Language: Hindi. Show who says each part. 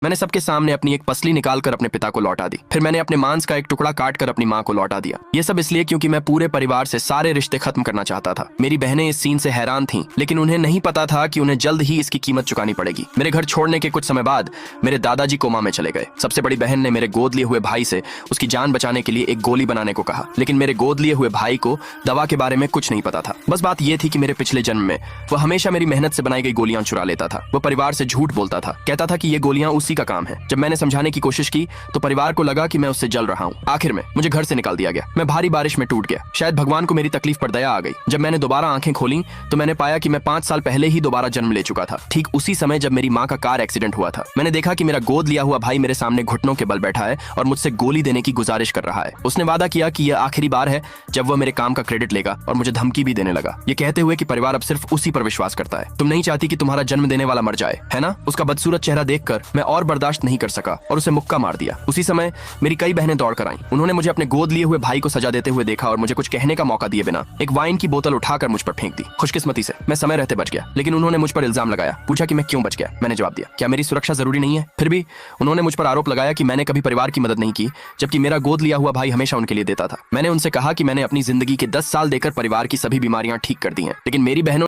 Speaker 1: मैंने सबके सामने अपनी एक पसली निकालकर अपने पिता को लौटा दी। फिर मैंने अपने मांस का एक टुकड़ा काटकर अपनी मां को लौटा दिया। ये सब इसलिए क्योंकि मैं पूरे परिवार से सारे रिश्ते खत्म करना चाहता था। मेरी बहनें इस सीन से हैरान थीं, लेकिन उन्हें नहीं पता था कि उन्हें जल्द ही इसकी कीमत चुकानी पड़ेगी। मेरे घर छोड़ने के कुछ समय बाद मेरे दादाजी कोमा में चले गए। सबसे बड़ी बहन ने मेरे गोद लिए हुए भाई से उसकी जान बचाने के लिए एक गोली बनाने को कहा, लेकिन मेरे गोद लिए हुए भाई को दवा के बारे में कुछ नहीं पता था। बस बात यह थी कि मेरे पिछले जन्म में वह हमेशा मेरी मेहनत से बनाई गई गोलियां चुरा लेता था। वह परिवार से झूठ बोलता था, कहता था कि ये गोलियां उसी का काम है। जब मैंने समझाने की कोशिश की तो परिवार को लगा कि मैं उससे जल रहा हूँ। आखिर में मुझे घर से निकाल दिया गया। मैं भारी बारिश में टूट गया। शायद भगवान को मेरी तकलीफ पर दया आ गई। जब मैंने दोबारा आंखें खोली तो मैंने पाया कि मैं 5 साल पहले ही दोबारा जन्म ले चुका था, ठीक उसी समय जब मेरी माँ का कार एक्सीडेंट हुआ था। मैंने देखा कि मेरा गोद लिया हुआ भाई मेरे सामने घुटनों के बल बैठा है और मुझसे गोली देने की गुजारिश कर रहा है। उसने वादा किया कि यह आखिरी बार है जब वह मेरे काम का क्रेडिट लेगा और मुझे धमकी भी देने लगा, ये कहते हुए कि परिवार अब सिर्फ उसी पर विश्वास करता है। तुम नहीं चाहती कि तुम्हारा जन्म देने वाला मर जाए, है ना? उसका बदसूरत चेहरा देखकर मैं और बर्दाश्त नहीं कर सका और उसे मुक्का मार दिया। उसी समय मेरी कई बहनें दौड़कर आईं। उन्होंने मुझे अपने गोद लिए हुए भाई को सजा देते हुए देखा और मुझे कुछ कहने का मौका दिए बिना एक वाइन की बोतल उठाकर मुझ पर फेंक दी। खुशकिस्मती से मैं समय रहते बच गया, लेकिन उन्होंने मुझ पर इल्जाम लगाया। पूछा कि मैं क्यों बच गया। मैंने जवाब दिया, क्या मेरी सुरक्षा जरूरी नहीं है? फिर भी उन्होंने मुझ पर आरोप लगाया कि मैंने कभी परिवार की मदद नहीं की, जबकि मेरा गोद लिया हुआ भाई हमेशा उनके लिए देता था। मैंने उनसे कहा कि मैंने अपनी जिंदगी के 10 साल देकर परिवार की सभी बीमारियां ठीक कर दी हैं, लेकिन मेरी बहनों